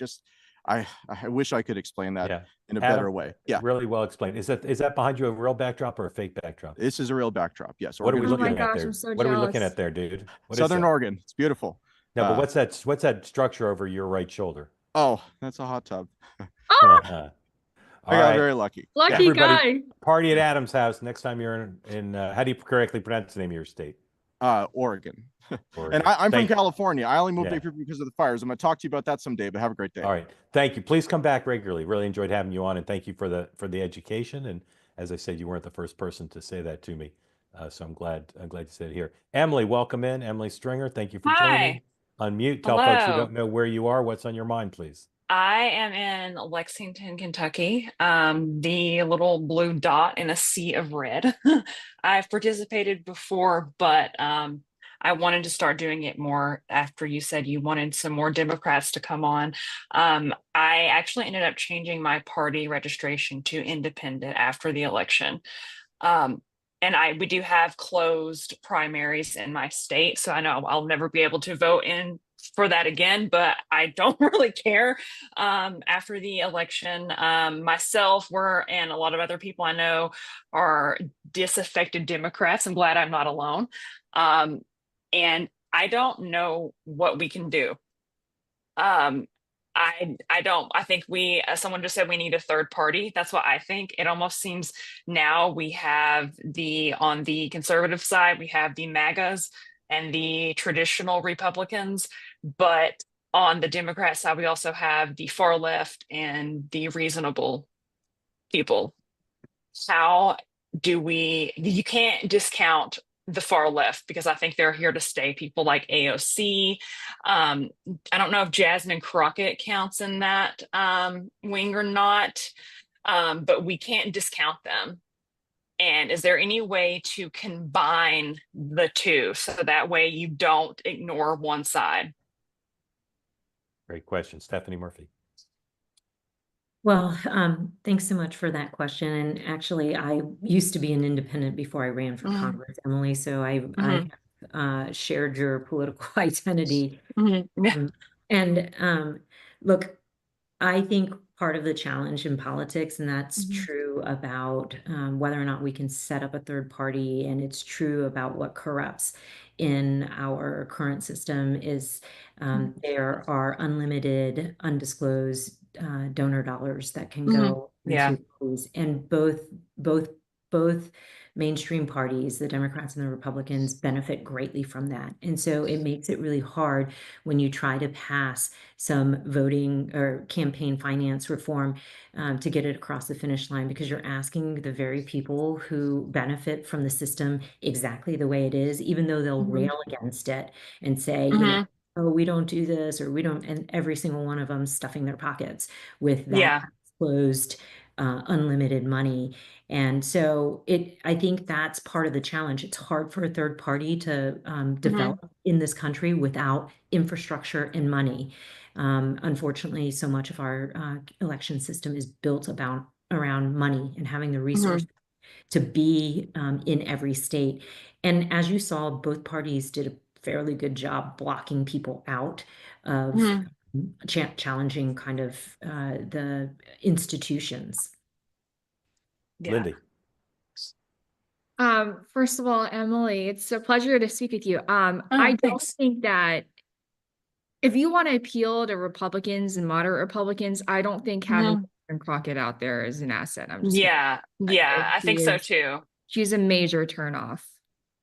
I wish I could explain that in a better way. Yeah, really well explained. Is that behind you a real backdrop or a fake backdrop? This is a real backdrop. Yes. What are we looking at there? I'm so what are we looking jealous. at there, dude? Southern Oregon. It's beautiful. No, but what's that structure over your right shoulder? Oh, that's a hot tub. I got very lucky. Lucky guy. Party at Adam's house next time you're in how do you correctly pronounce the name of your state? Oregon. And I'm from California. I only moved here because of the fires. I'm going to talk to you about that someday, but have a great day. All right. Thank you. Please come back regularly. Really enjoyed having you on, and thank you for the education. And as I said, you weren't the first person to say that to me. So I'm glad you said it here. Emily, welcome in. Emily Stringer, thank you for joining. Unmute. Tell folks who don't know where you are, what's on your mind, please. I am in Lexington, Kentucky, the little blue dot in a sea of red. I've participated before, but I wanted to start doing it more after you said you wanted some more Democrats to come on. I actually ended up changing my party registration to independent after the election. And we do have closed primaries in my state, so I know I'll never be able to vote in for that again, but I don't really care. After the election, myself, and a lot of other people I know are disaffected Democrats. I'm glad I'm not alone. And I don't know what we can do. I don't. I think we, as someone just said, we need a third party. That's what I think. It almost seems now we have on the conservative side, we have the MAGAs and the traditional Republicans, but on the Democrat side, we also have the far left and the reasonable people. How you can't discount the far left because I think they're here to stay. People like AOC. I don't know if Jasmine Crockett counts in that wing or not, but we can't discount them. And is there any way to combine the two so that way you don't ignore one side? Great question. Stephanie Murphy. Well, thanks so much for that question. And actually, I used to be an independent before I ran for Congress, Emily. So I shared your political identity. And look, I think part of the challenge in politics, and that's true about whether or not we can set up a third party, and it's true about what corrupts in our current system, is there are unlimited, undisclosed donor dollars that can go into parties, and both mainstream parties, the Democrats and the Republicans, benefit greatly from that. And so it makes it really hard when you try to pass some voting or campaign finance reform to get it across the finish line, because you're asking the very people who benefit from the system exactly the way it is, even though they'll rail against it and say, you know, oh, we don't do this, or we don't, and every single one of them stuffing their pockets with that closed, unlimited money. And so I think that's part of the challenge. It's hard for a third party to develop in this country without infrastructure and money. Unfortunately, so much of our election system is built around money and having the resources to be in every state. And as you saw, both parties did a fairly good job blocking people out of challenging kind of the institutions. Lindy. First of all, Emily, it's a pleasure to speak with you. I don't think that if you want to appeal to Republicans and moderate Republicans, I don't think having Crockett out there is an asset. I think so too. She's a major turnoff.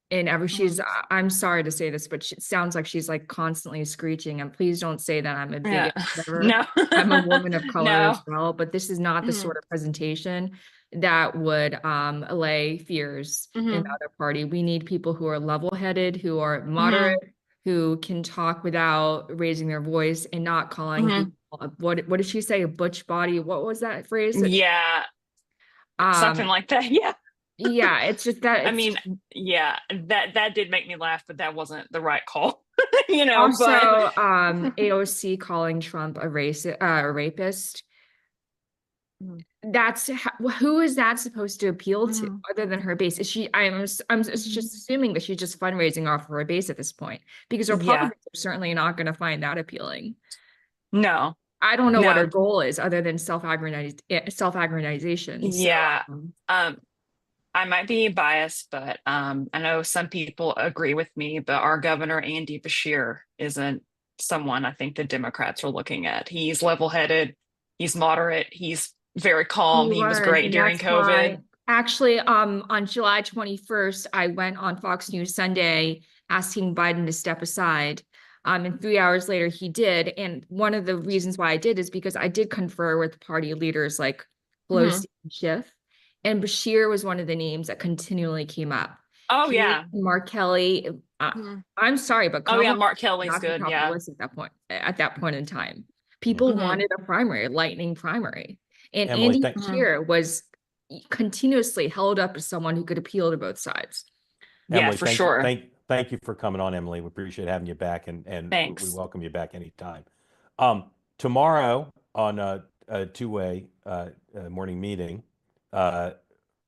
And I'm sorry to say this, but it sounds like she's like constantly screeching. And please don't say that I'm a bigot. No. I'm a woman of color as well, but this is not the sort of presentation that would allay fears in the other party. We need people who are level-headed, who are moderate, who can talk without raising their voice and not calling people, what did she say? A butch body? What was that phrase? Something like that. Yeah, it's just that. I mean, that did make me laugh, but that wasn't the right call. Also, AOC calling Trump a rapist. Who is that supposed to appeal to other than her base? I'm just assuming that she's just fundraising off of her base at this point, because Republicans are certainly not going to find that appealing. No. I don't know what her goal is other than self-aggrandization. I might be biased, but I know some people agree with me, but our governor, Andy Beshear, isn't someone I think the Democrats are looking at. He's level-headed, he's moderate, he's very calm. He was great during COVID. Actually, on July 21st, I went on Fox News Sunday asking Biden to step aside. And 3 hours later, he did. And one of the reasons why I did is because I did confer with party leaders like Pelosi and Schiff. And Beshear was one of the names that continually came up. Mark Kelly. I'm sorry, but Mark Kelly's good. At that point in time, people wanted a primary, lightning primary, and Emily, Andy Beshear was continuously held up as someone who could appeal to both sides. Emily, for sure. Thank you for coming on, Emily. We appreciate having you back, and we welcome you back anytime. Tomorrow on a two-way morning meeting.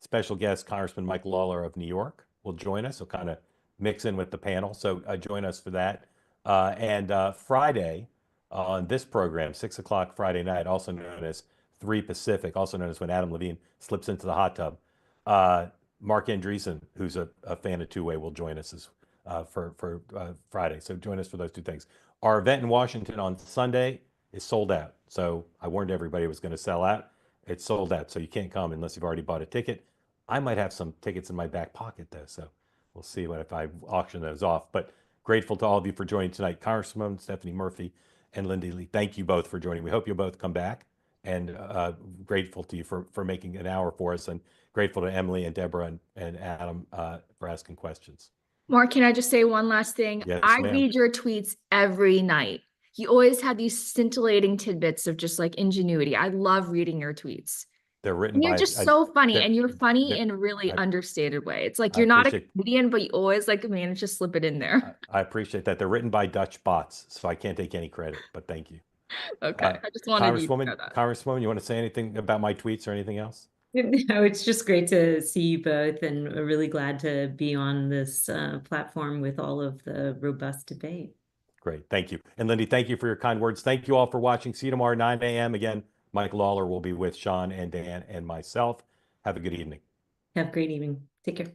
Special guest Congressman Mike Lawler of New York will join us. He'll kind of mix in with the panel. So join us for that. And Friday on this program, 6 o'clock Friday night, also known as 3 Pacific, also known as when Adam Levine slips into the hot tub. Mark Andreessen, who's a fan of two-way, will join us for Friday. So join us for those two things. Our event in Washington on Sunday is sold out. So I warned everybody it was going to sell out. It's sold out. So you can't come unless you've already bought a ticket. I might have some tickets in my back pocket though. So we'll see what if I auction those off. But grateful to all of you for joining tonight. Congresswoman Stephanie Murphy and Lindy Lee, thank you both for joining. We hope you'll both come back, and grateful to you for making an hour for us, and grateful to Emily and Deborah and Adam for asking questions. Mark, can I just say one last thing? Yes, I ma'am. read your tweets every night. You always have these scintillating tidbits of just like ingenuity. I love reading your tweets. They're written And you're by just so funny, they're- and you're funny they're- in a really I- understated way. It's like I you're not a appreciate- comedian, but you always like manage to slip it in there. I appreciate that. They're written by Dutch bots, so I can't take any credit, but thank you. Okay, I just wanted you to know that. Congresswoman, you want to say anything about my tweets or anything else? No, it's just great to see you both, and really glad to be on this platform with all of the robust debate. Great, thank you. And Lindy, thank you for your kind words. Thank you all for watching. See you tomorrow, 9 a.m. Again, Mike Lawler will be with Sean and Dan and myself. Have a good evening. Have a great evening. Take care.